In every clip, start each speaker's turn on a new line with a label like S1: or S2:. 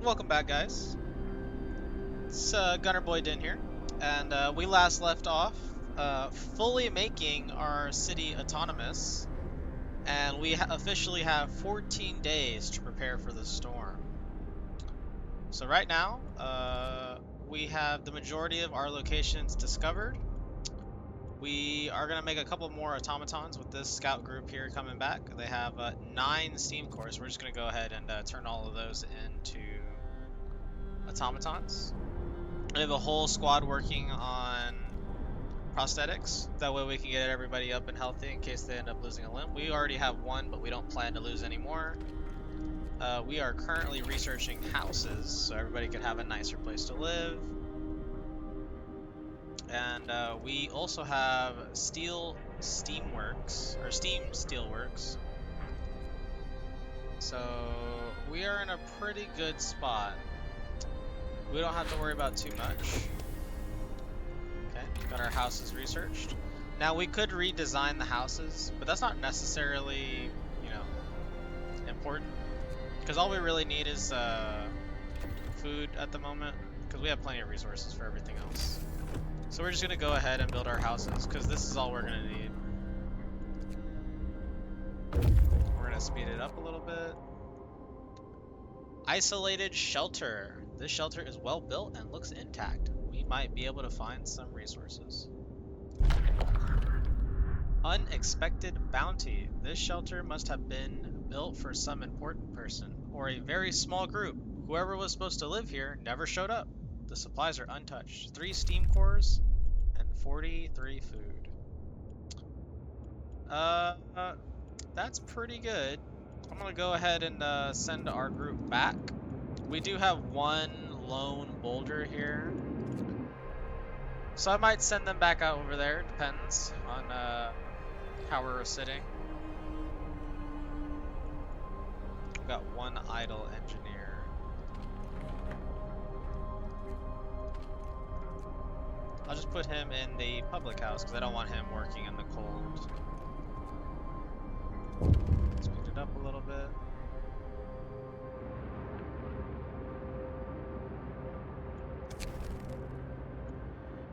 S1: Welcome back, guys. It's Gunner Boy Din here, and we last left off fully making our city autonomous, and we officially have 14 days to prepare for the storm. So right now, we have the majority of our locations discovered. We are going to make a couple more automatons with this scout group here coming back. They have 9 steam cores. We're just going to go ahead and turn all of those into automatons. We have a whole squad working on prosthetics. That way we can get everybody up and healthy in case they end up losing a limb. We already have one, but we don't plan to lose any more. We are currently researching houses, so everybody could have a nicer place to live. And we also have Steam Steelworks. So we are in a pretty good spot. We don't have to worry about too much. Okay, got our houses researched. Now we could redesign the houses, but that's not necessarily, important. Because all we really need is food at the moment, because we have plenty of resources for everything else. So we're just going to go ahead and build our houses, because this is all we're going to need. We're going to speed it up a little bit. Isolated shelter. This shelter is well built and looks intact. We might be able to find some resources. Unexpected bounty. This shelter must have been built for some important person or a very small group. Whoever was supposed to live here never showed up. The supplies are untouched. 3 steam cores and 43 food. That's pretty good. I'm gonna go ahead and send our group back. We do have one lone boulder here, so I might send them back out over there. Depends on how we're sitting. We've got one idle engineer. I'll just put him in the public house because I don't want him working in the cold. Speed it up a little bit.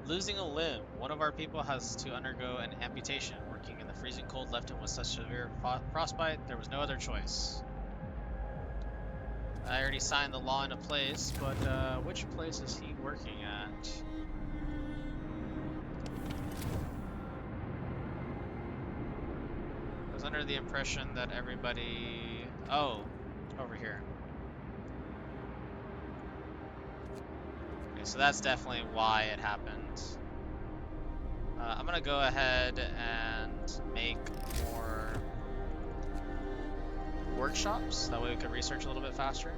S1: Losing a limb. One of our people has to undergo an amputation. Working in the freezing cold left him with such severe frostbite, there was no other choice. I already signed the law into place, but which place is he working at? I was under the impression that everybody... Oh, over here. Okay, so that's definitely why it happened. I'm gonna go ahead and make more workshops. That way we can research a little bit faster.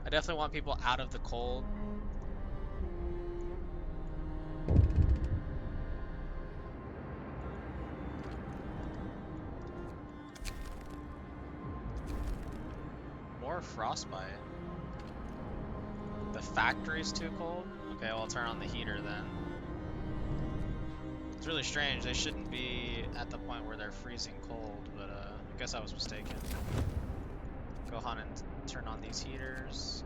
S1: I definitely want people out of the cold. More frostbite. The factory's too cold? Okay, well, I'll turn on the heater then. It's really strange. They shouldn't be at the point where they're freezing cold, but I guess I was mistaken. Go on and turn on these heaters.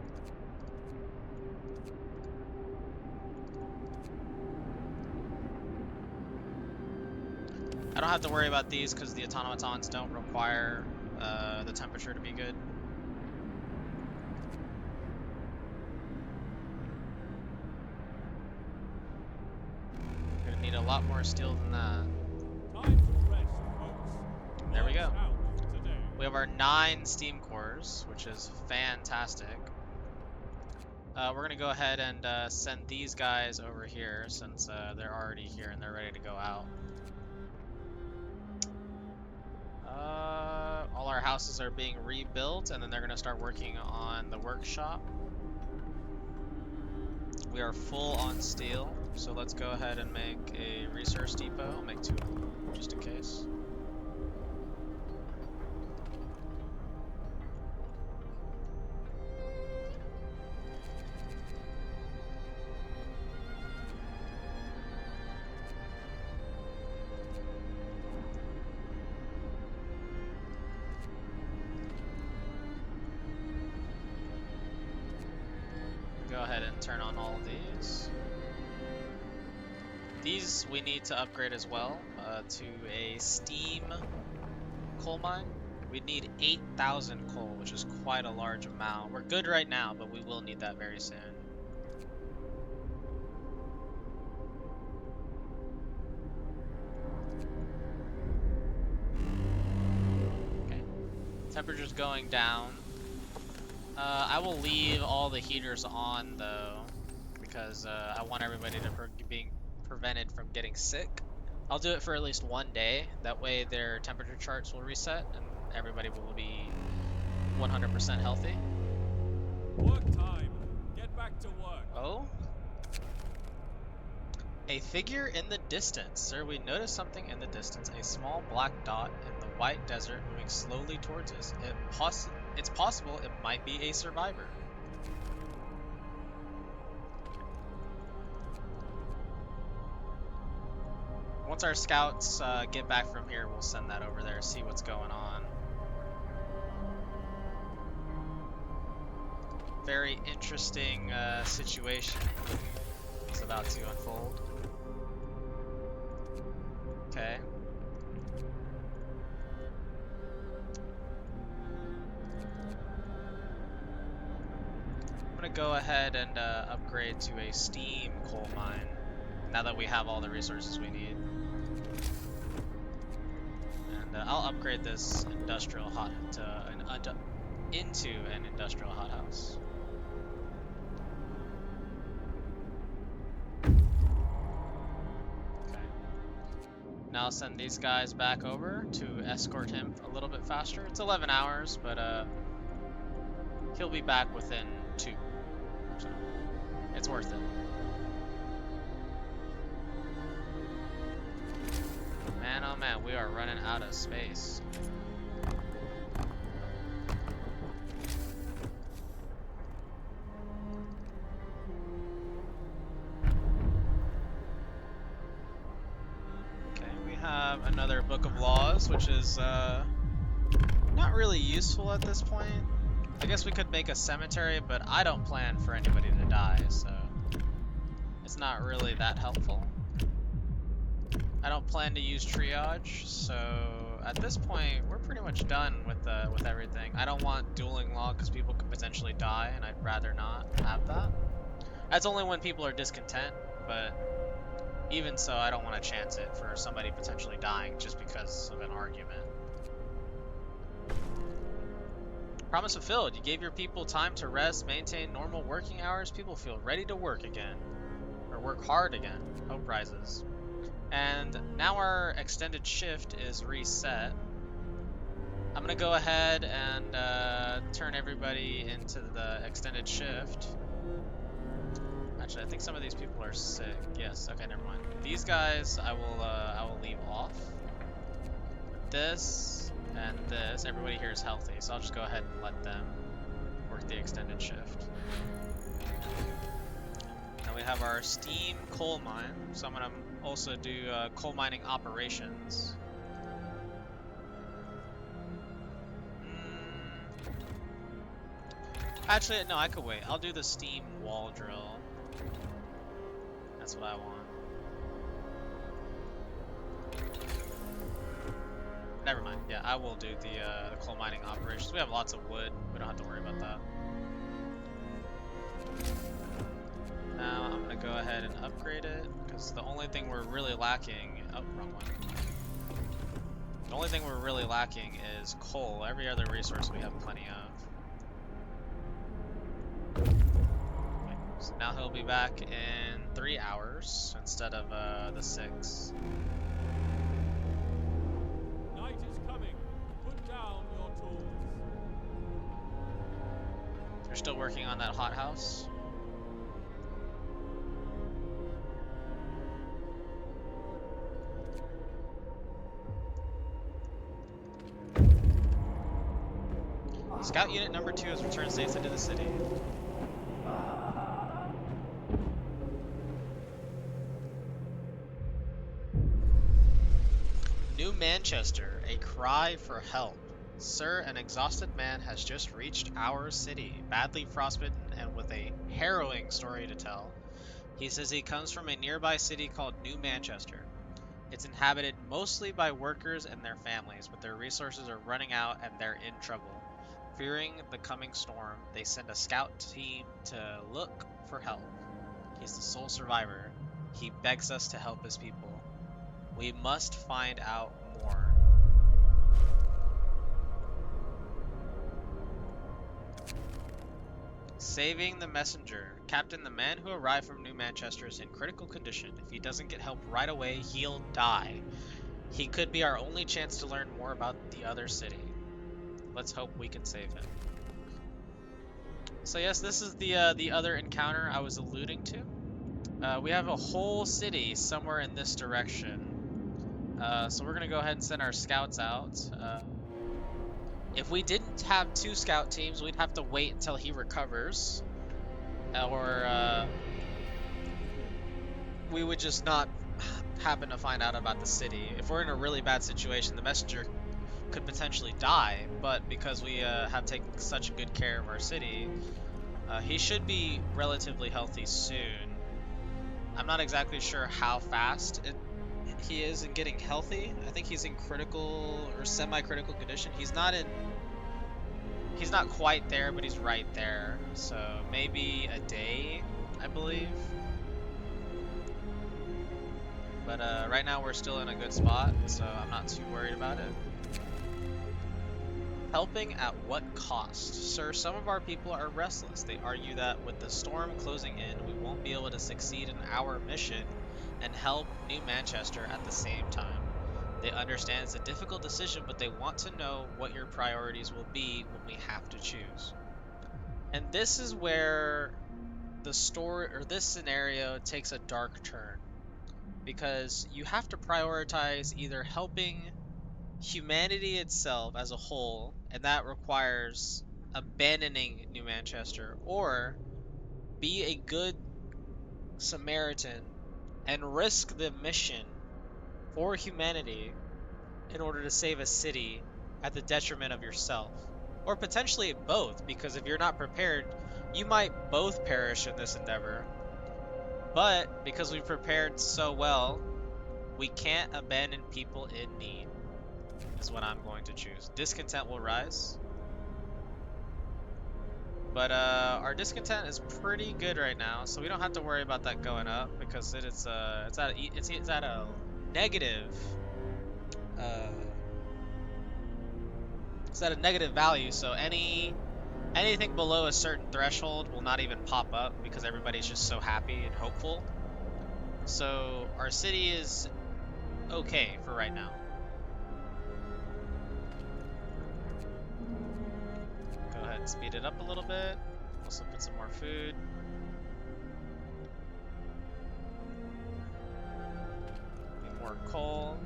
S1: I don't have to worry about these because the automatons don't require the temperature to be good. Gonna need a lot more steel than that. There we go. We have our 9 steam cores, which is fantastic. We're going to go ahead and send these guys over here since they're already here and they're ready to go out. All our houses are being rebuilt and then they're going to start working on the workshop. We are full on steel, so let's go ahead and make a resource depot. I'll make 2 of them just in case. go ahead and turn on all of these. These we need to upgrade as well to a steam coal mine. We'd need 8,000 coal, which is quite a large amount. We're good right now, but we will need that very soon. Okay, temperature's going down. I will leave all the heaters on though, because I want everybody to be prevented from getting sick. I'll do it for at least one day. That way their temperature charts will reset and everybody will be 100% healthy.
S2: Work time. Get back to work.
S1: Oh? A figure in the distance. Sir, we noticed something in the distance. A small black dot in the white desert moving slowly towards us. It's possible it might be a survivor. Once our scouts get back from here, we'll send that over there, see what's going on. Very interesting situation is about to unfold. Okay. I'm gonna go ahead and upgrade to a steam coal mine now that we have all the resources we need. And I'll upgrade this industrial into an industrial hothouse. Okay. Now I'll send these guys back over to escort him a little bit faster. It's 11 hours, but he'll be back within 2. So it's worth it. Man, oh man, we are running out of space. Okay, we have another book of laws, which is not really useful at this point. I guess we could make a cemetery, but I don't plan for anybody to die, so it's not really that helpful. I don't plan to use triage, so at this point we're pretty much done with everything. I don't want dueling law because people could potentially die, and I'd rather not have that. That's only when people are discontent, but even so, I don't want to chance it for somebody potentially dying just because of an argument. Promise fulfilled. You gave your people time to rest, maintain normal working hours. People feel ready to work again, or work hard again. Hope rises. And now our extended shift is reset. I'm gonna go ahead and turn everybody into the extended shift. Actually, I think some of these people are sick. Yes. Okay, never mind. These guys, I will leave off. This and this. Everybody here is healthy, so I'll just go ahead and let them work the extended shift. Now we have our steam coal mine, so I'm gonna also do coal mining operations. Actually, no, I could wait. I'll do the steam wall drill. That's what I want. Never mind. Yeah, I will do the coal mining operations. We have lots of wood. We don't have to worry about that. Now I'm gonna go ahead and upgrade it because the only thing we're really lacking. Oh, wrong one. The only thing we're really lacking is coal. Every other resource we have plenty of. Okay, so now he'll be back in 3 hours instead of the 6.
S2: Night is coming. Put down your tools.
S1: You're still working on that hothouse? Scout Unit number 2 has returned safely to the city. New Manchester, a cry for help. Sir, an exhausted man has just reached our city, badly frostbitten and with a harrowing story to tell. He says he comes from a nearby city called New Manchester. It's inhabited mostly by workers and their families, but their resources are running out and they're in trouble. Fearing the coming storm, they send a scout team to look for help. He's the sole survivor. He begs us to help his people. We must find out more. Saving the messenger. Captain, the man who arrived from New Manchester is in critical condition. If he doesn't get help right away, he'll die. He could be our only chance to learn more about the other city. Let's hope we can save him. So yes, this is the other encounter I was alluding to. We have a whole city somewhere in this direction. So we're gonna go ahead and send our scouts out. If we didn't have 2 scout teams, we'd have to wait until he recovers. Or we would just not happen to find out about the city. If we're in a really bad situation, the messenger could potentially die, but because we have taken such good care of our city, he should be relatively healthy soon. I'm not exactly sure how fast he is in getting healthy. I think he's in critical or semi-critical condition. He's not quite there, but he's right there. So maybe a day, I believe. But right now we're still in a good spot, so I'm not too worried about it. Helping at what cost? Sir, some of our people are restless. They argue that with the storm closing in, we won't be able to succeed in our mission and help New Manchester at the same time. They understand it's a difficult decision, but they want to know what your priorities will be when we have to choose. And this is where the story, or this scenario, takes a dark turn. Because you have to prioritize either helping humanity itself as a whole, and that requires abandoning New Manchester, or be a good Samaritan and risk the mission for humanity in order to save a city at the detriment of yourself. Or potentially both, because if you're not prepared, you might both perish in this endeavor. But because we've prepared so well, we can't abandon people in need, is what I'm going to choose. Discontent will rise. But our discontent is pretty good right now, so we don't have to worry about that going up because it's at a negative it's at a negative value. So anything below a certain threshold will not even pop up because everybody's just so happy and hopeful. So our city is okay for right now. Go ahead and speed it up a little bit. Also put some more food. Need more coal.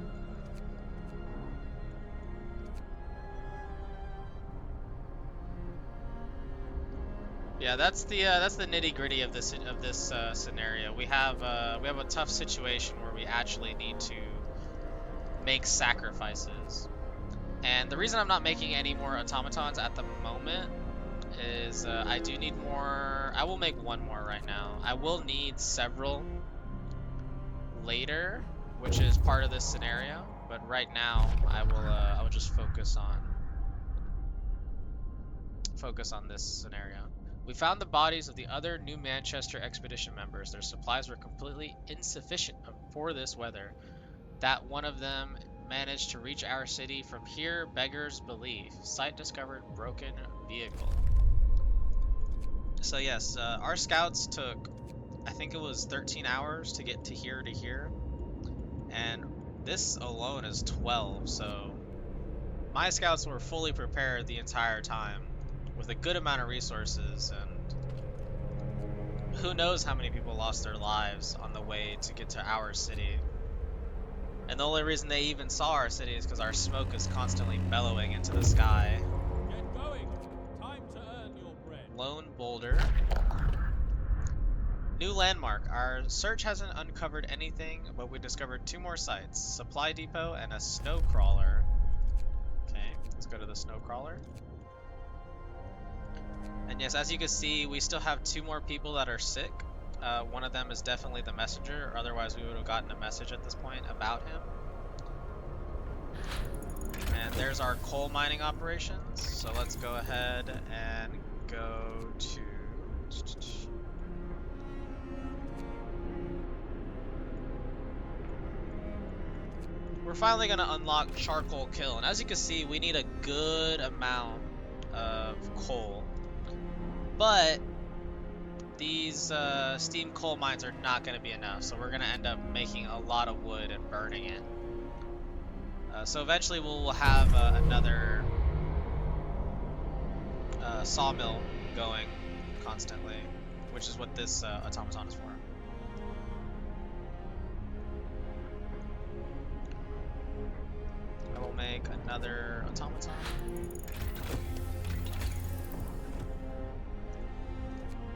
S1: Yeah, that's the nitty-gritty of this scenario. We have a tough situation where we actually need to make sacrifices. And the reason I'm not making any more automatons at the moment is I do need more. I will make one more right now. I will need several later, which is part of this scenario. But right now, I will just focus on this scenario. We found the bodies of the other New Manchester expedition members. Their supplies were completely insufficient for this weather. That one of them managed to reach our city from here beggars belief. Site discovered broken vehicle. So yes, our scouts took, I think it was 13 hours to get to here, and this alone is 12, so my scouts were fully prepared the entire time with a good amount of resources, and who knows how many people lost their lives on the way to get to our city. And the only reason they even saw our city is because our smoke is constantly bellowing into the sky.
S2: Get going. Time to earn your bread.
S1: Lone boulder. New landmark. Our search hasn't uncovered anything, but we discovered 2 more sites. Supply depot and a snow crawler. Okay, let's go to the snow crawler. And yes, as you can see, we still have 2 more people that are sick. One of them is definitely the messenger, or otherwise we would have gotten a message at this point about him. And there's our coal mining operations. So let's go ahead and go to... We're finally going to unlock charcoal kill. And as you can see, we need a good amount of coal. But these steam coal mines are not going to be enough. So we're going to end up making a lot of wood and burning it. So eventually we'll have another sawmill going constantly, which is what this automaton is for. I will make another automaton.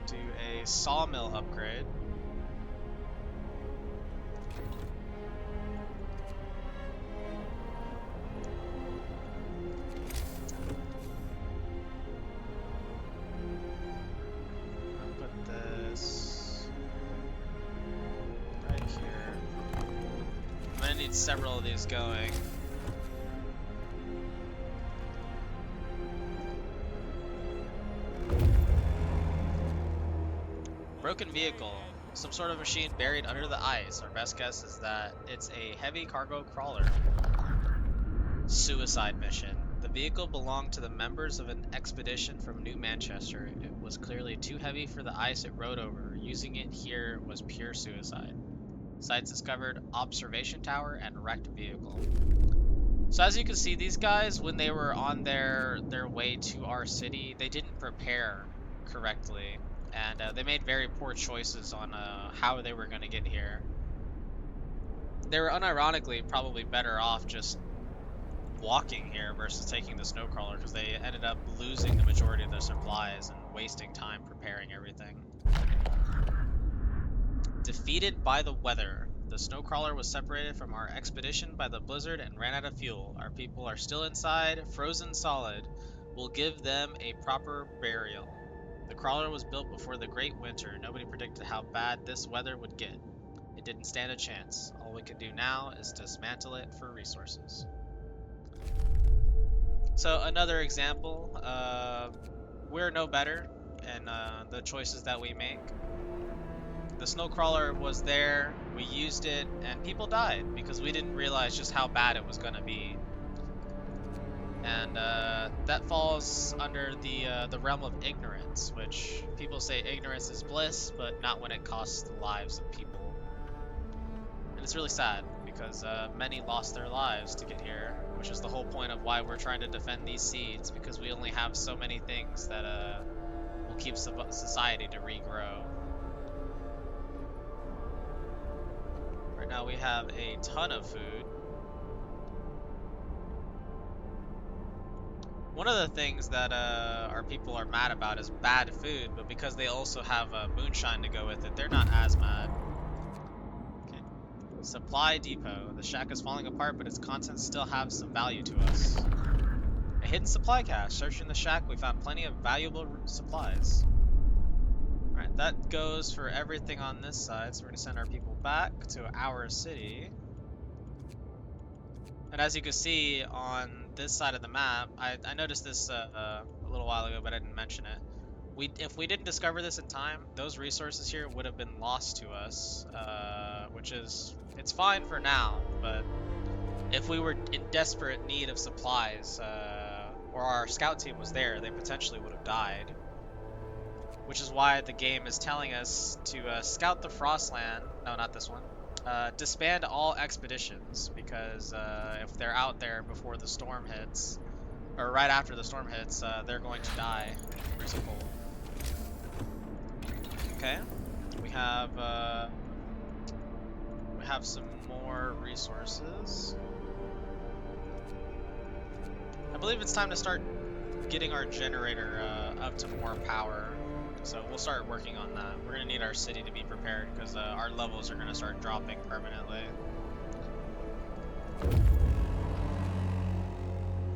S1: Do a sawmill upgrade. Need several of these going. Broken vehicle. Some sort of machine buried under the ice. Our best guess is that it's a heavy cargo crawler. Suicide mission. The vehicle belonged to the members of an expedition from New Manchester. It was clearly too heavy for the ice it rode over. Using it here was pure suicide. Sites discovered, observation tower, and wrecked vehicle. So as you can see, these guys, when they were on their way to our city, they didn't prepare correctly. And they made very poor choices on how they were going to get here. They were unironically probably better off just walking here versus taking the snowcrawler, because they ended up losing the majority of their supplies and wasting time preparing everything. Defeated by the weather. The snowcrawler was separated from our expedition by the blizzard and ran out of fuel. Our people are still inside, frozen solid. We'll give them a proper burial. The crawler was built before the Great Winter. Nobody predicted how bad this weather would get. It didn't stand a chance. All we can do now is dismantle it for resources. So another example, we're no better in the choices that we make. The snowcrawler was there, we used it, and people died because we didn't realize just how bad it was going to be. And that falls under the realm of ignorance, which people say ignorance is bliss, but not when it costs the lives of people. And it's really sad because many lost their lives to get here, which is the whole point of why we're trying to defend these seeds, because we only have so many things that will keep society to regrow. Right now we have a ton of food. One of the things that our people are mad about is bad food, but because they also have moonshine to go with it, they're not as mad. Okay. Supply depot. The shack is falling apart, but its contents still have some value to us. A hidden supply cache. Searching the shack, we found plenty of valuable supplies. Alright, that goes for everything on this side, so we're going to send our people back to our city. And as you can see on this side of the map, I noticed this a little while ago, but I didn't mention it. If we didn't discover this in time, those resources here would have been lost to us, which is, it's fine for now, but if we were in desperate need of supplies, or our scout team was there, they potentially would have died. Which is why the game is telling us to scout the Frostland. No, not this one. Disband all expeditions, because if they're out there before the storm hits, or right after the storm hits, they're going to die. Here's a coal. Okay, we have some more resources. I believe it's time to start getting our generator up to more power. So we'll start working on that. We're going to need our city to be prepared because our levels are going to start dropping permanently.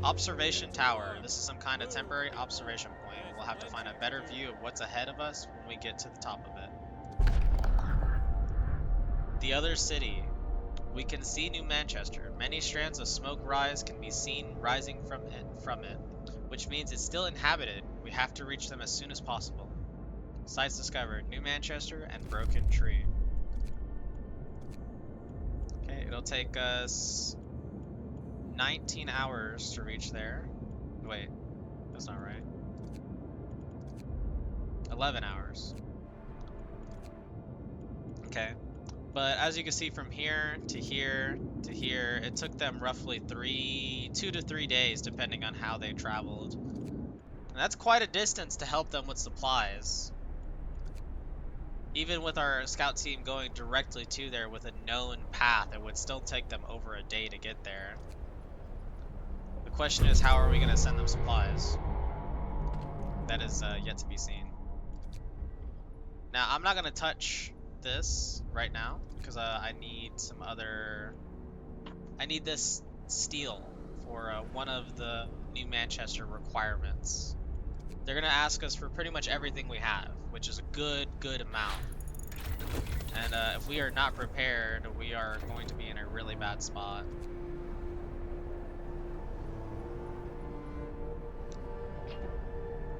S1: Observation tower. This is some kind of temporary observation point. point. We'll have to find a better view of what's ahead of us when we get to the top of it. The other city. We can see New Manchester. Many strands of smoke can be seen rising from it, which means it's still inhabited. We have to reach them as soon as possible. Sites discovered: New Manchester and Broken Tree. Okay, it'll take us 19 hours to reach there. Wait, that's not right. 11 hours. Okay. But as you can see, from here to here to here, it took them roughly 2 to 3 days, depending on how they traveled. And that's quite a distance to help them with supplies. Even with our scout team going directly to there with a known path, it would still take them over a day to get there. The question is, how are we going to send them supplies? That is yet to be seen. Now, I'm not going to touch this right now because I need some other... I need this steel for one of the New Manchester requirements. They're going to ask us for pretty much everything we have, which is a good amount. And if we are not prepared, we are going to be in a really bad spot.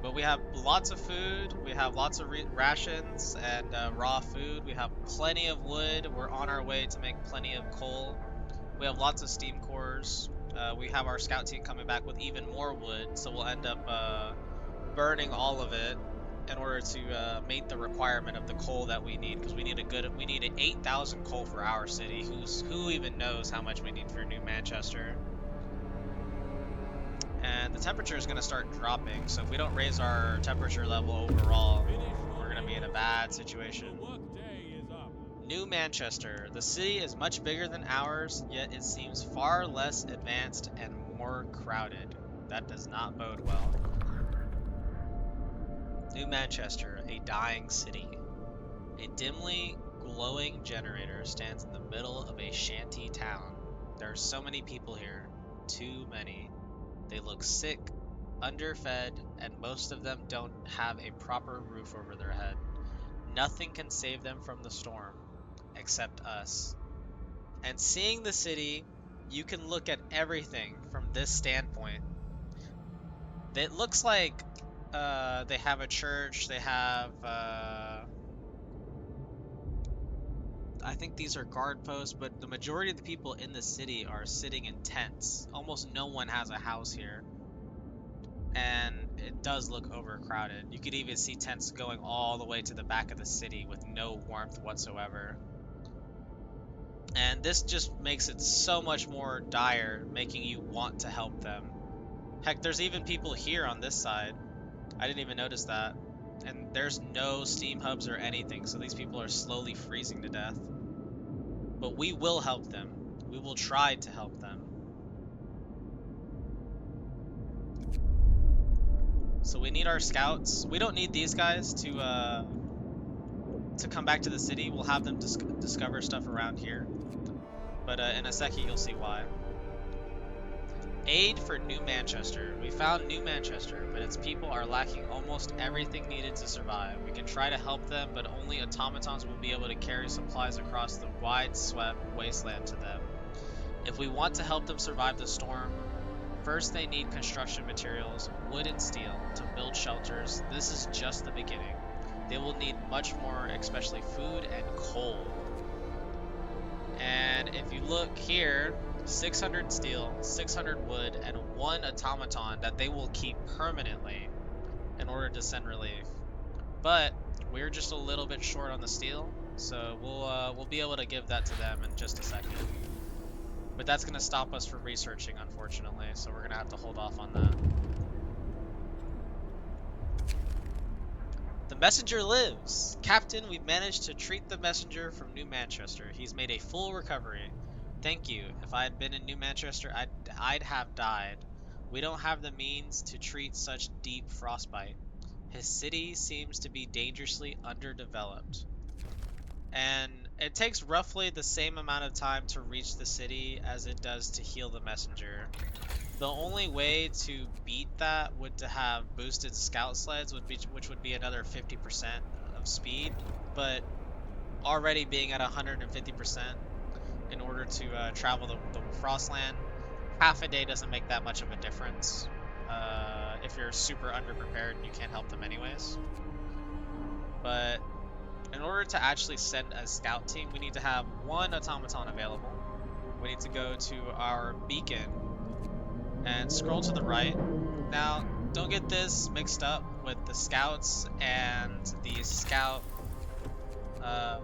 S1: But we have lots of food, we have lots of rations and raw food, we have plenty of wood, we're on our way to make plenty of coal. We have lots of steam cores. We have our scout team coming back with even more wood, so we'll end up burning all of it in order to meet the requirement of the coal that we need, because we need an 8,000 coal for our city. Who even knows how much we need for New Manchester? And the temperature is going to start dropping, so if we don't raise our temperature level overall, we're going to be in a bad situation. New Manchester. The city is much bigger than ours, yet it seems far less advanced and more crowded. That does not bode well. New Manchester, a dying city. A dimly glowing generator stands in the middle of a shanty town. There are so many people here. Too many. They look sick, underfed, and most of them don't have a proper roof over their head. Nothing can save them from the storm, except us. And seeing the city, you can look at everything from this standpoint. It looks like they have a church, they have, I think these are guard posts, but the majority of the people in the city are sitting in tents. Almost no one has a house here. And it does look overcrowded. You could even see tents going all the way to the back of the city with no warmth whatsoever. And this just makes it so much more dire, making you want to help them. Heck, there's even people here on this side. I didn't even notice that. And there's no steam hubs or anything, so these people are slowly freezing to death. But we will help them. We will try to help them. So we need our scouts. We don't need these guys to come back to the city. We'll have them discover stuff around here. But in a second, you'll see why. Aid for New Manchester. We found New Manchester, but its people are lacking almost everything needed to survive. We can try to help them, but only automatons will be able to carry supplies across the wide-swept wasteland to them. If we want to help them survive the storm, first they need construction materials, wood and steel, to build shelters. This is just the beginning. They will need much more, especially food and coal. And if you look here, 600 steel, 600 wood, and 1 automaton that they will keep permanently in order to send relief. But we're just a little bit short on the steel, so we'll be able to give that to them in just a second. But that's going to stop us from researching, unfortunately, so we're going to have to hold off on that. The messenger lives! Captain, we've managed to treat the messenger from New Manchester. He's made a full recovery. Thank you. If I had been in New Manchester, I'd have died. We don't have the means to treat such deep frostbite. His city seems to be dangerously underdeveloped. And it takes roughly the same amount of time to reach the city as it does to heal the messenger. The only way to beat that would to have boosted scout sleds, which would be another 50% of speed, but already being at 150% in order to travel the Frostland, half a day doesn't make that much of a difference. If you're super underprepared and you can't help them anyways. But in order to actually send a scout team, we need to have one automaton available. We need to go to our beacon and scroll to the right. Now, don't get this mixed up with the scouts and the scout uh,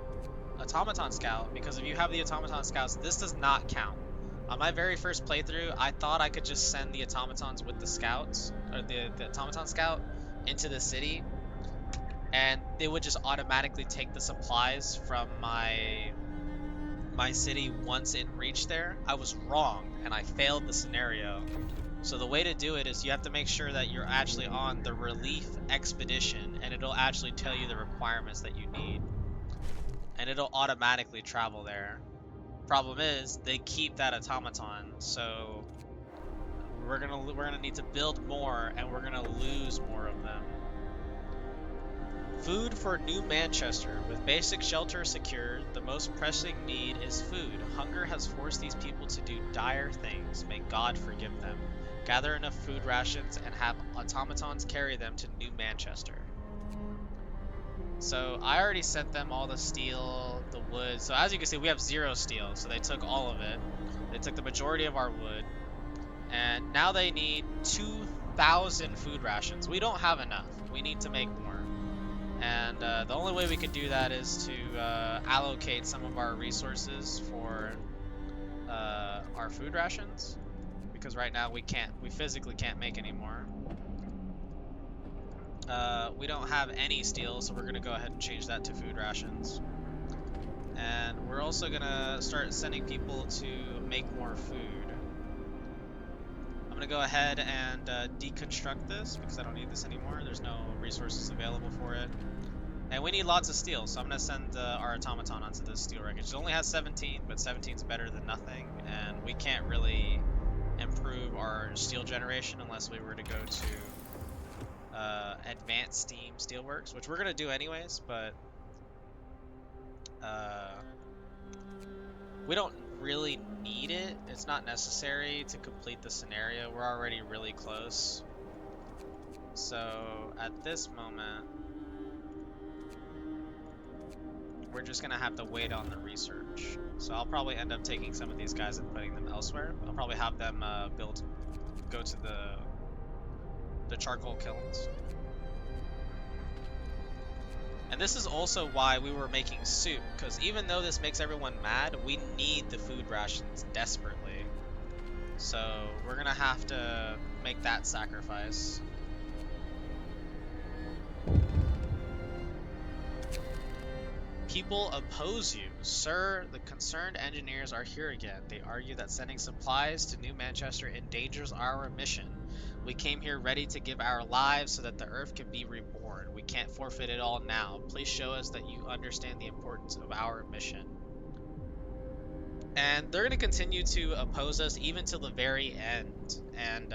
S1: automaton scout, because if you have the automaton scouts, this does not count. On my very first playthrough, I thought I could just send the automatons with the scouts, or the automaton scout, into the city, and they would just automatically take the supplies from my city once it reached there. I was wrong, and I failed the scenario. So the way to do it is you have to make sure that you're actually on the relief expedition, and it'll actually tell you the requirements that you need, and it'll automatically travel there. Problem is, they keep that automaton, so we're gonna need to build more, and we're gonna lose more of them. Food for New Manchester. With basic shelter secured, the most pressing need is food. Hunger has forced these people to do dire things. May God forgive them. Gather enough food rations and have automatons carry them to New Manchester. So I already sent them all the steel, the wood. So as you can see, we have 0 steel, so they took all of it. They took the majority of our wood. And now they need 2,000 food rations. We don't have enough. We need to make more. And the only way we can do that is to allocate some of our resources for our food rations, because right now we physically can't make any more. We don't have any steel, so we're gonna go ahead and change that to food rations. And we're also gonna start sending people to make more food. I'm gonna go ahead and deconstruct this because I don't need this anymore. There's no resources available for it. And we need lots of steel, so I'm going to send our automaton onto this steel wreckage. It only has 17, but 17 is better than nothing, and we can't really improve our steel generation unless we were to go to Advanced Steam Steelworks, which we're going to do anyways, but we don't really need it. It's not necessary to complete the scenario. We're already really close. So at this moment, we're just gonna have to wait on the research. So I'll probably end up taking some of these guys and putting them elsewhere. I'll probably have them go to the charcoal kilns. And this is also why we were making soup, because even though this makes everyone mad, we need the food rations desperately. So we're gonna have to make that sacrifice. People oppose you. Sir, the concerned engineers are here again. They argue that sending supplies to New Manchester endangers our mission. We came here ready to give our lives so that the Earth can be reborn. We can't forfeit it all now. Please show us that you understand the importance of our mission. And they're going to continue to oppose us even till the very end. And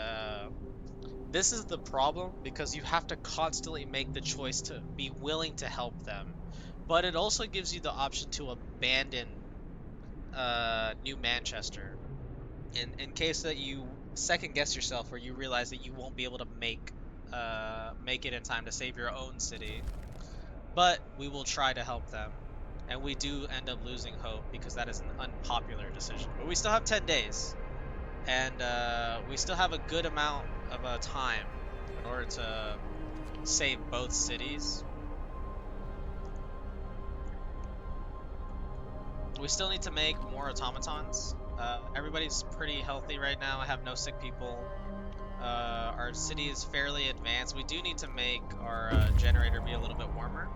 S1: this is the problem, because you have to constantly make the choice to be willing to help them. But it also gives you the option to abandon New Manchester in case that you second guess yourself, or you realize that you won't be able to make it in time to save your own city. But we will try to help them, and we do end up losing hope because that is an unpopular decision. But we still have 10 days, and we still have a good amount of time in order to save both cities. We still need to make more automatons. Everybody's pretty healthy right now. I have no sick people. Our city is fairly advanced. We do need to make our generator be a little bit warmer.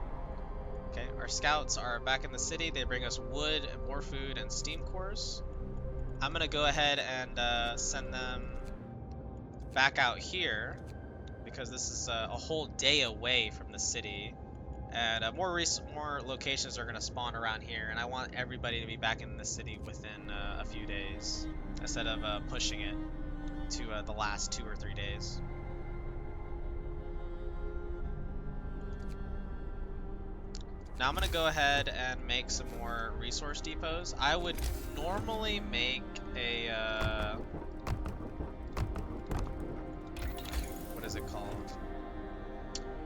S1: Okay, our scouts are back in the city. They bring us wood, and more food, and steam cores. I'm gonna go ahead and send them back out here because this is a whole day away from the city. And more locations are going to spawn around here, and I want everybody to be back in the city within a few days instead of pushing it. into the last 2 or 3 days. Now I'm gonna go ahead and make some more resource depots. I would normally make a what is it called?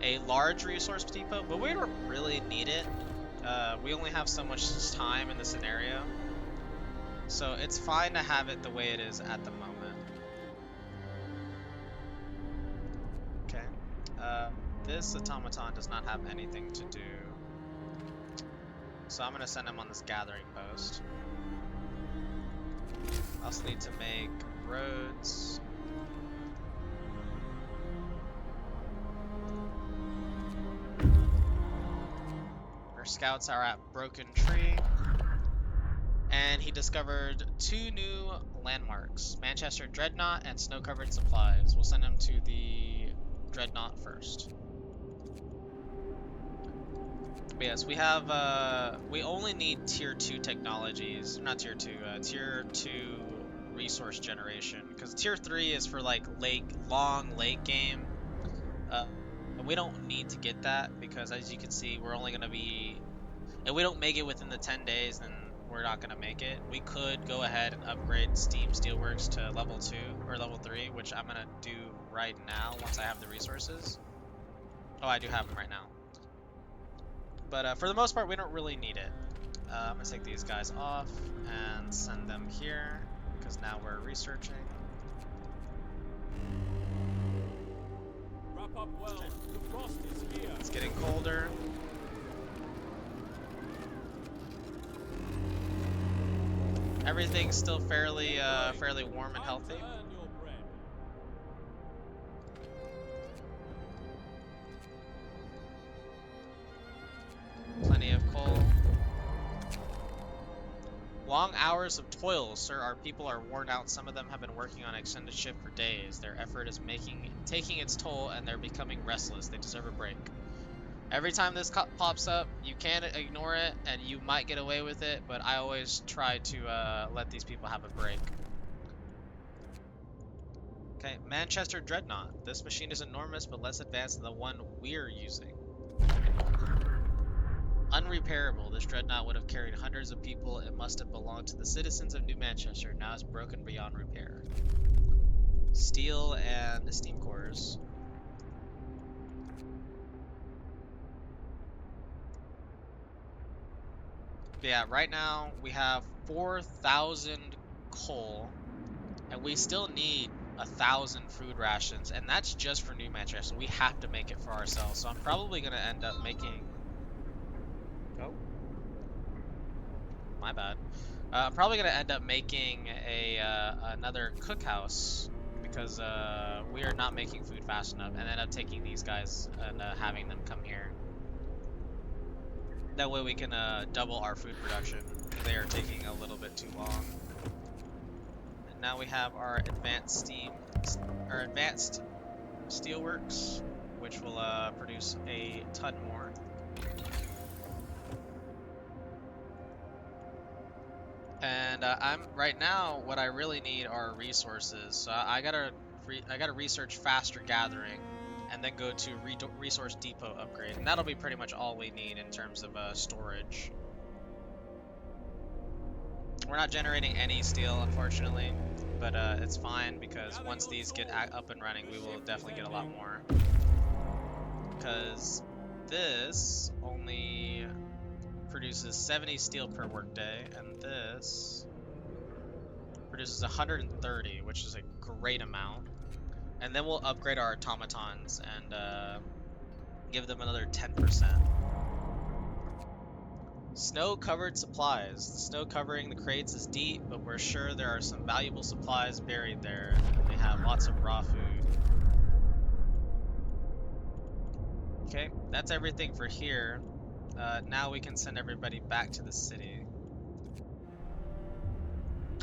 S1: A large resource depot, but we don't really need it. We only have so much time in the scenario, so it's fine to have it the way it is at the moment. Okay. This automaton does not have anything to do. So I'm gonna send him on this gathering post. I also need to make roads. Our scouts are at Broken Tree. And he discovered 2 new landmarks, Manchester Dreadnought and Snow-Covered Supplies. We'll send him to the Dreadnought first. But yes, we have, we only need tier 2 technologies, not tier 2, tier 2 resource generation, because tier 3 is for like long late game, and we don't need to get that, because as you can see, we're only going to be, if we don't make it within the 10 days, then we're not going to make it. We could go ahead and upgrade Steam Steelworks to level 2 or level 3, which I'm going to do right now once I have the resources. Oh, I do have them right now. But for the most part, we don't really need it. I'm going to take these guys off and send them here, because now we're researching.
S2: Wrap up well. The frost is here.
S1: It's getting colder. Everything's still fairly warm and healthy. Plenty of coal. Long hours of toil, sir. Our people are worn out. Some of them have been working on extended shift for days. Their effort is taking its toll, and they're becoming restless. They deserve a break. Every time this pops up, you can't ignore it, and you might get away with it, but I always try to let these people have a break. Okay, Manchester Dreadnought. This machine is enormous, but less advanced than the one we're using. Unrepairable, this dreadnought would have carried hundreds of people. It must have belonged to the citizens of New Manchester. Now it's broken beyond repair. Steel and steam cores. But yeah, right now we have 4,000 coal, and we still need 1,000 food rations, and that's just for New Manchester. We have to make it for ourselves, so I'm probably going to end up making... Oh. My bad. I'm probably going to end up making another cookhouse, because we are not making food fast enough, and end up taking these guys and having them come here. That way we can double our food production. They are taking a little bit too long. And now we have our advanced steelworks, which will produce a ton more. And I'm right now. What I really need are resources. So I gotta research faster gathering, and then go to resource depot upgrade, and that'll be pretty much all we need in terms of storage. We're not generating any steel, unfortunately, but it's fine, because once these get up and running, we will definitely get a lot more. Because this only produces 70 steel per workday, and this produces 130, which is a great amount. And then we'll upgrade our automatons and give them another 10%. Snow-covered supplies. The snow covering the crates is deep, but we're sure there are some valuable supplies buried there. They have lots of raw food. Okay, that's everything for here. Now we can send everybody back to the city.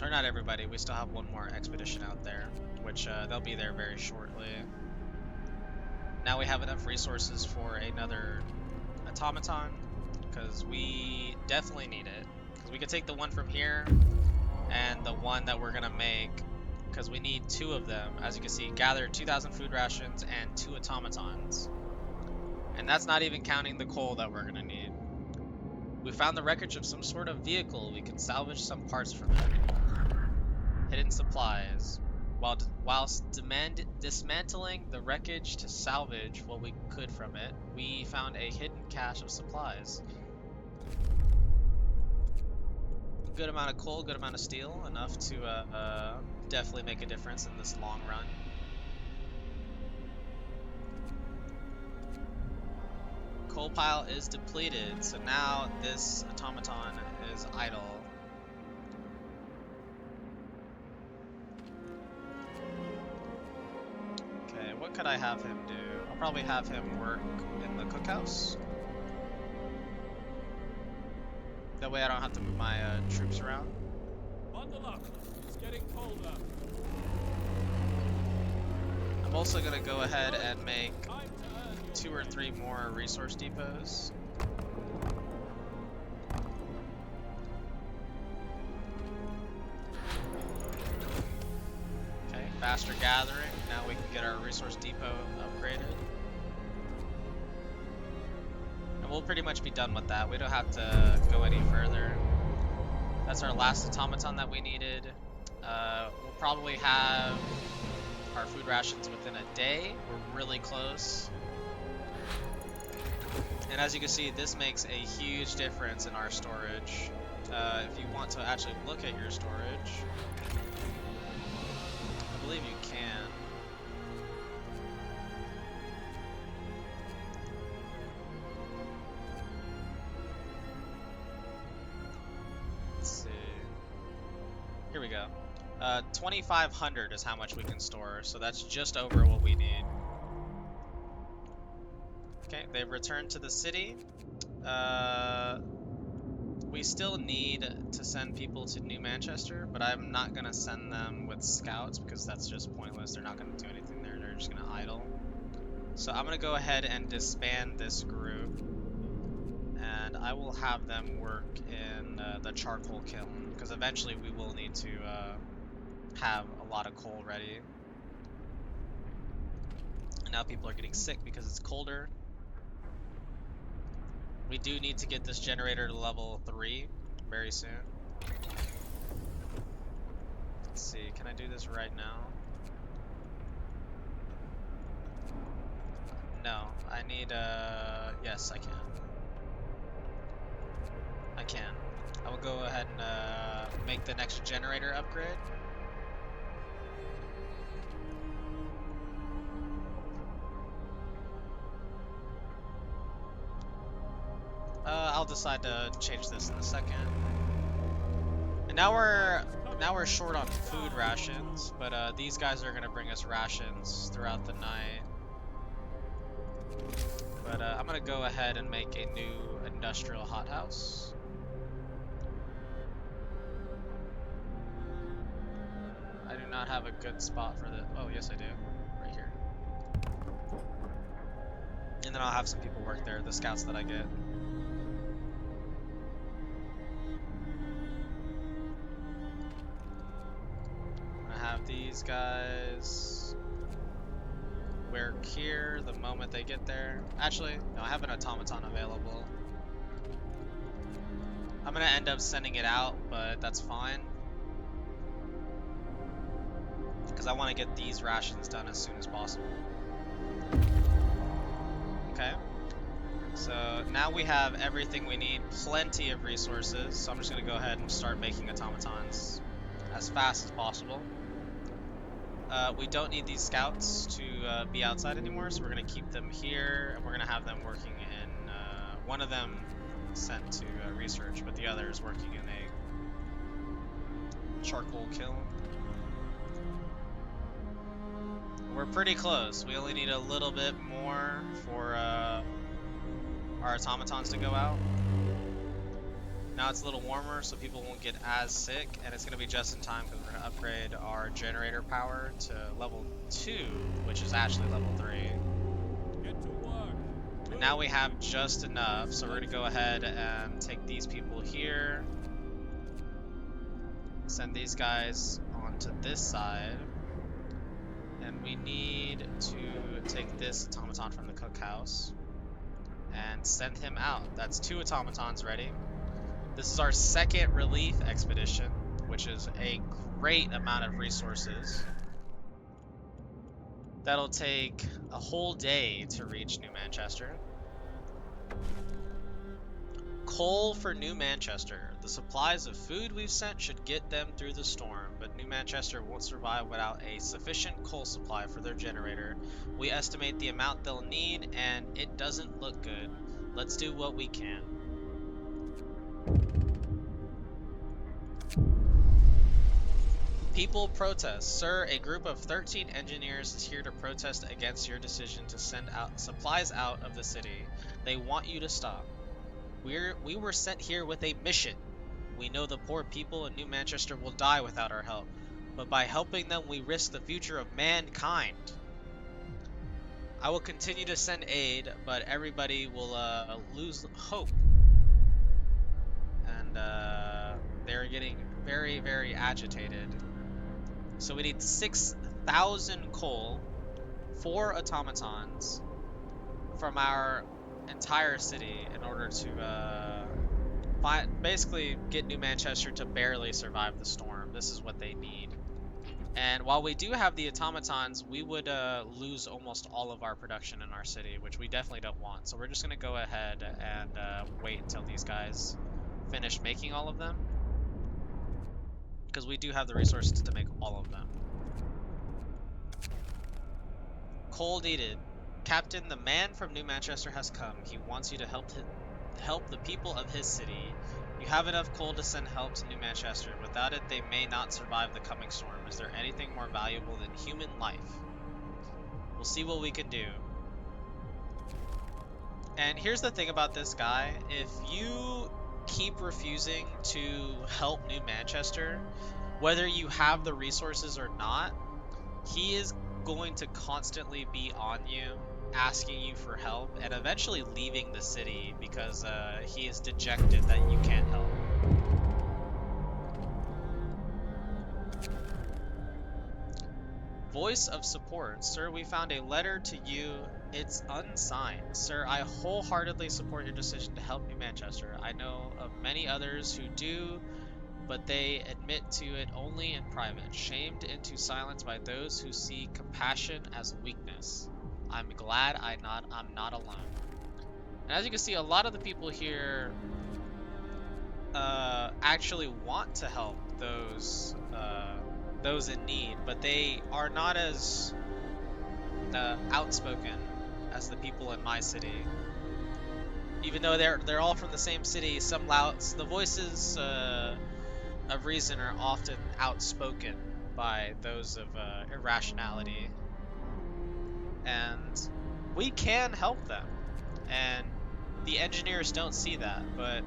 S1: Or not everybody, we still have one more expedition out there, which they'll be there very shortly. Now we have enough resources for another automaton, because we definitely need it. Because we could take the one from here, and the one that we're gonna make because we need 2 of them. As you can see, gather 2,000 food rations and 2 automatons. And that's not even counting the coal that we're gonna need. We found the wreckage of some sort of vehicle. We can salvage some parts from it. Hidden supplies. Whilst dismantling the wreckage to salvage what we could from it, we found a hidden cache of supplies. Good amount of coal, good amount of steel, enough to definitely make a difference in this long run. Coal pile is depleted, so now this automaton is idle. Okay, what could I have him do? I'll probably have him work in the cookhouse. That way I don't have to move my troops around.
S2: Bundle up. It's getting colder.
S1: I'm also gonna go ahead and make
S2: Time to earn your
S1: 2 or 3 more resource depots. Okay, faster gathering. Now we can get our resource depot upgraded. And we'll pretty much be done with that. We don't have to go any further. That's our last automaton that we needed. We'll probably have our food rations within a day. We're really close. And as you can see, this makes a huge difference in our storage. If you want to actually look at your storage, I believe you can. Let's see. Here we go. 2,500 is how much we can store, so that's just over what we need. Okay, they've returned to the city. We still need to send people to New Manchester, but I'm not gonna send them with scouts because that's just pointless. They're not gonna do anything there. They're just gonna idle. So I'm gonna go ahead and disband this group, and I will have them work in the charcoal kiln because eventually we will need to have a lot of coal ready. And now people are getting sick because it's colder. We do need to get this generator to level 3 very soon. Let's see, can I do this right now? No, I need, yes, I can. I can. I will go ahead and make the next generator upgrade. I'll decide to change this in a second. And now we're short on food rations, but these guys are gonna bring us rations throughout the night. But I'm gonna go ahead and make a new industrial hothouse. I do not have a good spot for the. Oh, yes, I do. Right here. And then I'll have some people work there, the scouts that I get. Have these guys work here the moment they get there. Actually, no, I have an automaton available. I'm gonna end up sending it out, but that's fine. Because I want to get these rations done as soon as possible. Okay. So now we have everything we need, plenty of resources. So I'm just gonna go ahead and start making automatons as fast as possible. We don't need these scouts to be outside anymore, so we're going to keep them here, and we're going to have them working in, one of them sent to research, but the other is working in a charcoal kiln. We're pretty close. We only need a little bit more for our automatons to go out. Now it's a little warmer, so people won't get as sick, and it's going to be just in time because we're going to upgrade our generator power to level 2, which is actually level 3.
S2: Get to work.
S1: And now we have just enough, so we're going to go ahead and take these people here, send these guys on to this side. And we need to take this automaton from the cookhouse and send him out. That's 2 automatons ready. This is our second relief expedition, which is a great amount of resources. That'll take a whole day to reach New Manchester. Coal for New Manchester. The supplies of food we've sent should get them through the storm, but New Manchester won't survive without a sufficient coal supply for their generator. We estimate the amount they'll need, and it doesn't look good. Let's do what we can. People protest. Sir, a group of 13 engineers is here to protest against your decision to send out supplies out of the city. They want you to stop. We were sent here with a mission. We know the poor people in New Manchester will die without our help, but by helping them we risk the future of mankind. I will continue to send aid, but everybody will lose hope. And they're getting very, very agitated. So we need 6,000 coal, 4 automatons from our entire city in order to basically get New Manchester to barely survive the storm. This is what they need. And while we do have the automatons, we would lose almost all of our production in our city, which we definitely don't want. So we're just going to go ahead and wait until these guys finish making all of them, because we do have the resources to make all of them. Coal needed. Captain, the man from New Manchester has come. He wants you to help the people of his city. You have enough coal to send help to New Manchester. Without it, they may not survive the coming storm. Is there anything more valuable than human life? We'll see what we can do. And here's the thing about this guy. If you keep refusing to help New Manchester, whether you have the resources or not, he is going to constantly be on you, asking you for help, and eventually leaving the city because he is dejected that you can't help. Voice of support. Sir, we found a letter to you. It's unsigned. Sir, I wholeheartedly support your decision to help New Manchester. I know of many others who do, but they admit to it only in private, shamed into silence by those who see compassion as weakness. I'm glad I'm not alone. And as you can see, a lot of the people here actually want to help those in need, but they are not as outspoken as the people in my city. Even though they're all from the same city, the voices of reason are often outspoken by those of irrationality, and we can help them, and the engineers don't see that, but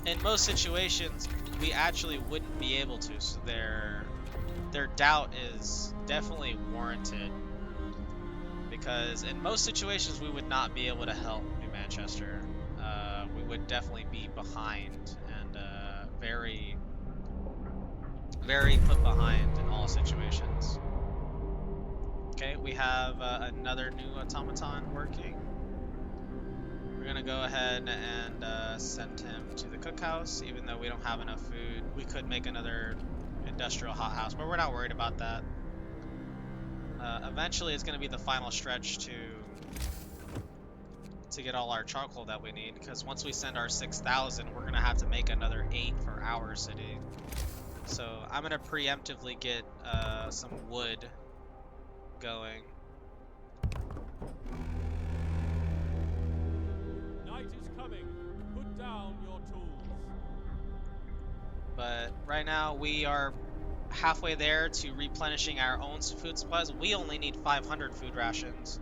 S1: in most situations we actually wouldn't be able to, so their doubt is definitely warranted, because in most situations we would not be able to help New Manchester. We would definitely be behind, and very put behind in all situations. Okay, we have another new automaton working. We're gonna go ahead and send him to the cookhouse. Even though we don't have enough food, we could make another industrial hothouse, but we're not worried about that. Eventually it's gonna be the final stretch to get all our charcoal that we need, because once we send our 6,000, we're gonna have to make another 8 for our city. So I'm gonna preemptively get some wood going.
S2: Night is coming. Put down your tools.
S1: But right now we are halfway there to replenishing our own food supplies. We only need 500 food rations.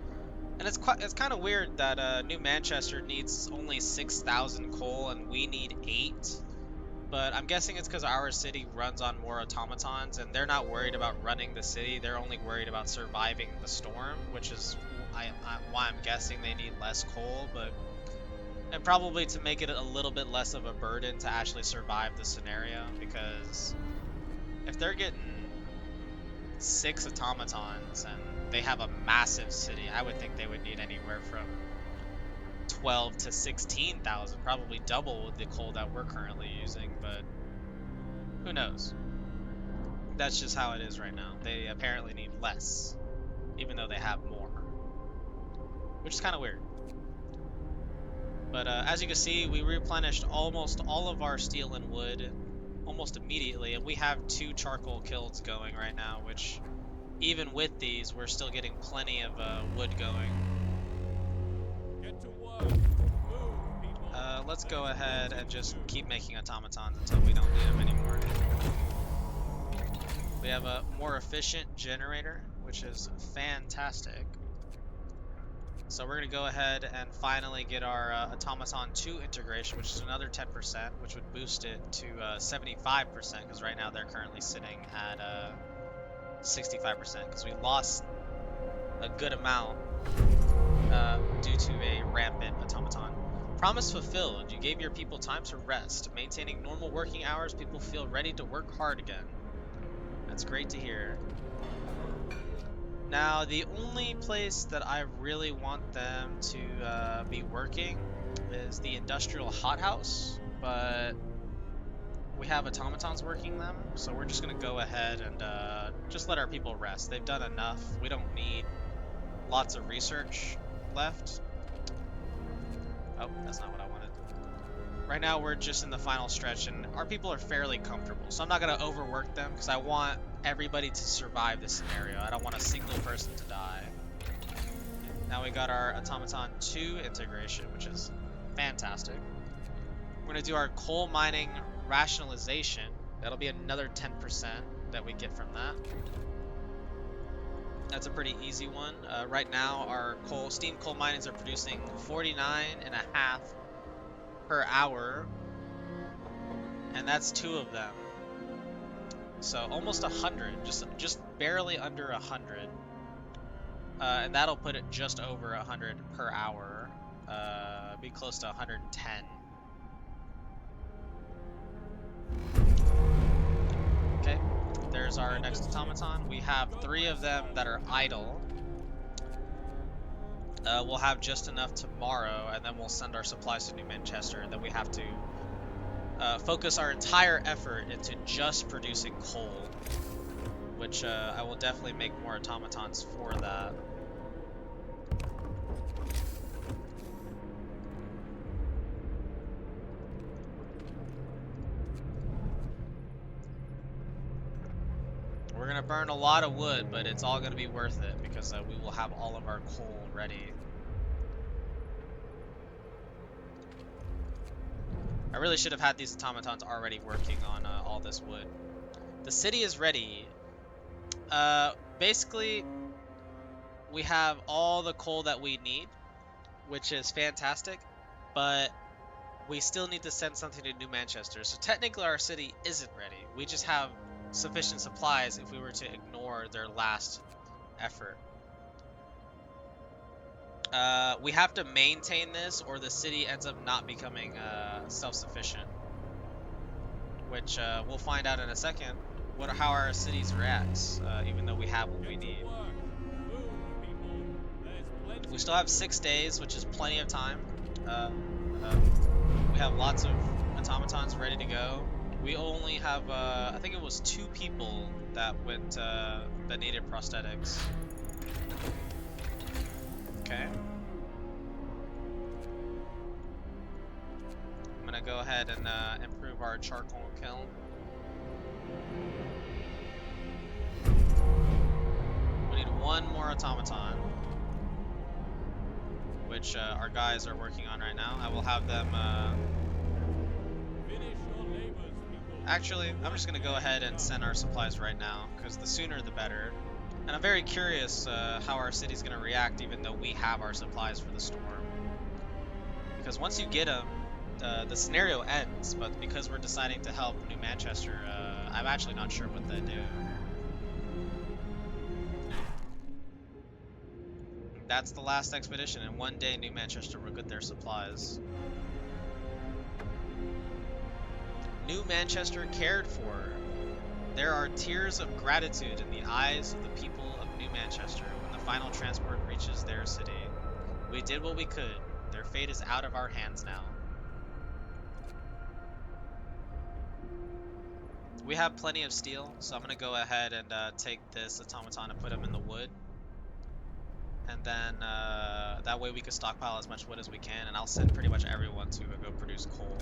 S1: And it's kind of weird that New Manchester needs only 6,000 coal and we need 8. But I'm guessing it's because our city runs on more automatons, and they're not worried about running the city. They're only worried about surviving the storm, which is why I'm guessing they need less coal. And probably to make it a little bit less of a burden to actually survive the scenario, because if they're getting 6 automatons, and they have a massive city. I would think they would need anywhere from 12 to 16,000, probably double the coal that we're currently using, but who knows? That's just how it is right now. They apparently need less, even though they have more, which is kind of weird. But as you can see, we replenished almost all of our steel and wood almost immediately, and we have 2 charcoal kilns going right now, which even with these, we're still getting plenty of wood going.
S2: Get to work. Move, people.
S1: Let's go ahead and just keep making automatons until we don't need them anymore. We have a more efficient generator, which is fantastic. So we're going to go ahead and finally get our Automaton 2 integration, which is another 10%, which would boost it to 75%, because right now they're currently sitting at 65%, because we lost a good amount due to a rampant automaton. Promise fulfilled. You gave your people time to rest. Maintaining normal working hours, people feel ready to work hard again. That's great to hear. Now, the only place that I really want them to be working is the industrial hothouse, but we have automatons working them, so we're just going to go ahead and just let our people rest. They've done enough. We don't need lots of research left. Oh, that's not what I wanted. Right now, we're just in the final stretch, and our people are fairly comfortable, so I'm not going to overwork them, because I want everybody to survive this scenario. I don't want a single person to die. Now we got our Automaton 2 integration, which is fantastic. We're going to do our coal mining rationalization. That'll be another 10% that we get from that. That's a pretty easy one. Right now, our steam coal minings are producing 49.5 per hour, and that's 2 of them. So almost 100, just barely under 100, and that'll put it just over 100 per hour. Be close to 110. Okay, there's our next automaton. We have 3 of them that are idle. We'll have just enough tomorrow, and then we'll send our supplies to New Manchester, and then we have to focus our entire effort into just producing coal, which I will definitely make more automatons for that. We're going to burn a lot of wood, but it's all going to be worth it, because we will have all of our coal ready. I really should have had these automatons already working on all this wood. The city is ready. Basically, we have all the coal that we need, which is fantastic, but we still need to send something to New Manchester. So technically our city isn't ready. We just have sufficient supplies if we were to ignore their last effort. We have to maintain this, or the city ends up not becoming self-sufficient, which we'll find out in a second. How our cities reacts, even though we have what we need. We still have 6 days, which is plenty of time. We have lots of automatons ready to go. We only have, I think it was 2 people that went that needed prosthetics. Okay. I'm gonna go ahead and improve our charcoal kiln. We need 1 more automaton, which our guys are working on right now. I will have them.
S2: Finish your labors, people.
S1: Actually, I'm just gonna go ahead and send our supplies right now, because the sooner the better. And I'm very curious how our city's gonna react, even though we have our supplies for the storm. Because once you get them, the scenario ends. But because we're deciding to help New Manchester, I'm actually not sure what they do. That's the last expedition, and one day New Manchester will get their supplies. New Manchester cared for. There are tears of gratitude in the eyes of the people of New Manchester when the final transport reaches their city. We did what we could. Their fate is out of our hands now. We have plenty of steel, so I'm going to go ahead and take this automaton and put him in the wood. And then that way we can stockpile as much wood as we can, and I'll send pretty much everyone to go produce coal.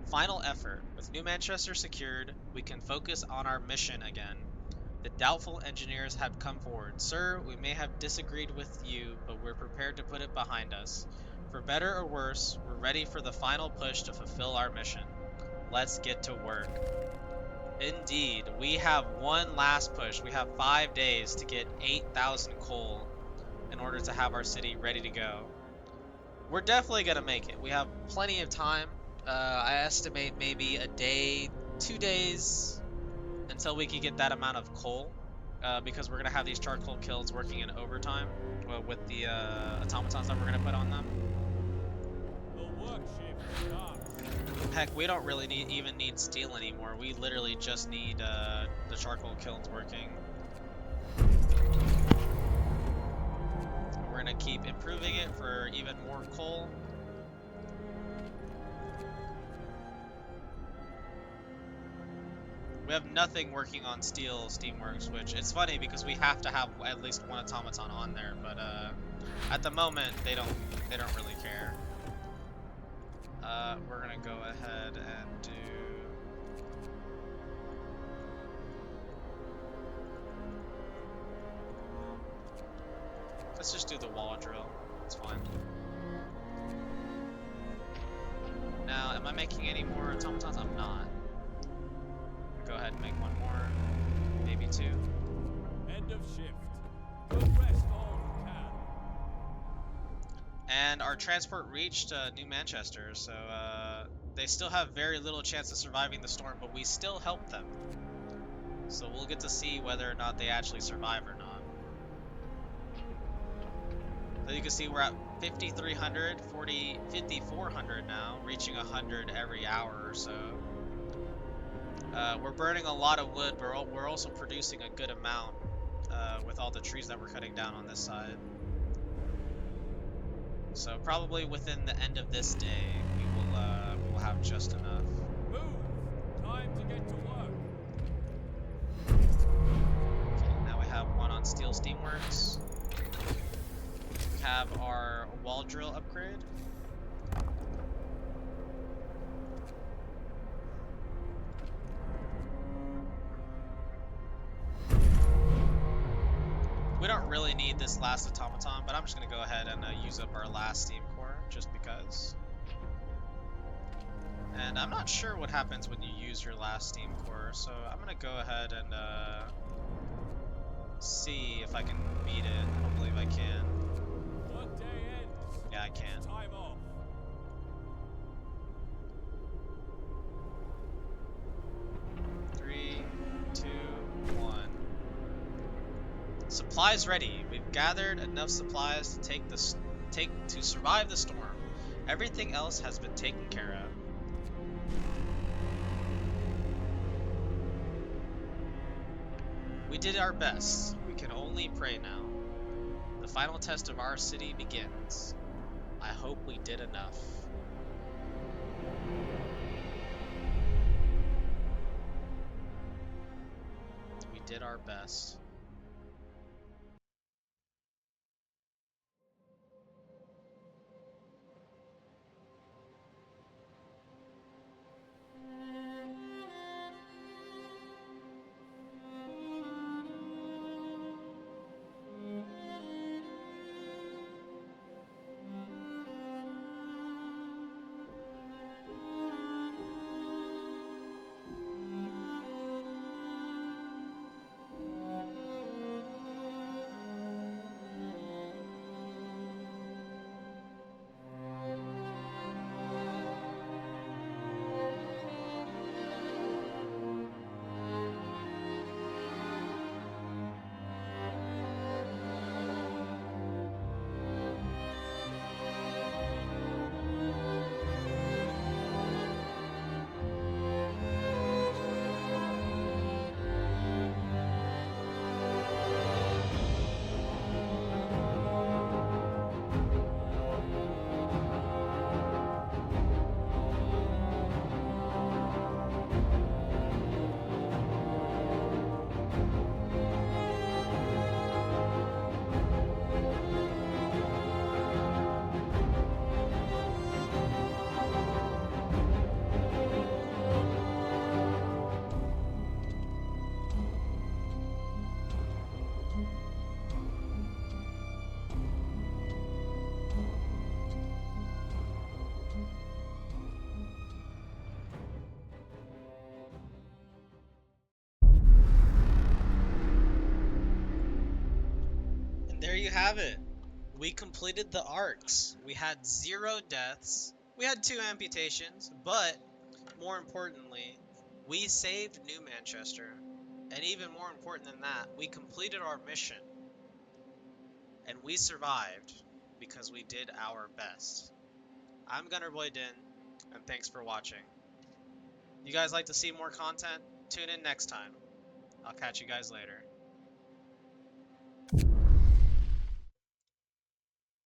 S1: Final effort. With New Manchester secured, we can focus on our mission again. The doubtful engineers have come forward. Sir, we may have disagreed with you, but we're prepared to put it behind us. For better or worse, we're ready for the final push to fulfill our mission. Let's get to work. Indeed, we have one last push. We have 5 days to get 8,000 coal in order to have our city ready to go. We're definitely gonna make it. We have plenty of time. I estimate maybe a day, 2 days until we can get that amount of coal, because we're gonna have these charcoal kilns working in overtime with the automatons that we're gonna put on them.
S2: The work shift starts.
S1: Heck, we don't really even need steel anymore. We literally just need the charcoal kilns working. We're gonna keep improving it for even more coal. We have nothing working on steel steamworks, which it's funny because we have to have at least one automaton on there, but at the moment they don't really care. We're gonna go ahead and do. Let's just do the wall drill. It's fine. Now, am I making any more automatons? I'm not. Go ahead and make one more, maybe two.
S2: End of shift. Go rest all you can.
S1: And our transport reached New Manchester, so they still have very little chance of surviving the storm, but we still helped them. So we'll get to see whether or not they actually survive or not. So you can see we're at 5,300, 5,400 now, reaching 100 every hour or so. We're burning a lot of wood, but we're also producing a good amount with all the trees that we're cutting down on this side. So probably within the end of this day, we will have just enough.
S2: Move! Time to get to work.
S1: Okay, now we have one on Steel Steamworks. We have our wall drill upgrade. We don't really need this last automaton, but I'm just going to go ahead and use up our last steam core, just because. And I'm not sure what happens when you use your last steam core, so I'm going to go ahead and see if I can beat it. I don't believe I can.
S2: Work day ends.
S1: Yeah, I can.
S2: Time off.
S1: Three, two, one. Supplies ready. We've gathered enough supplies to survive the storm. Everything else has been taken care of. We did our best. We can only pray now. The final test of our city begins. I hope we did enough. We did our best. you have it. We completed the Arks. We had 0 deaths. We had 2 amputations, but more importantly, we saved New Manchester. And even more important than that, we completed our mission. And we survived because we did our best. I'm Gunner Boy Din, and thanks for watching. You guys like to see more content? Tune in next time. I'll catch you guys later.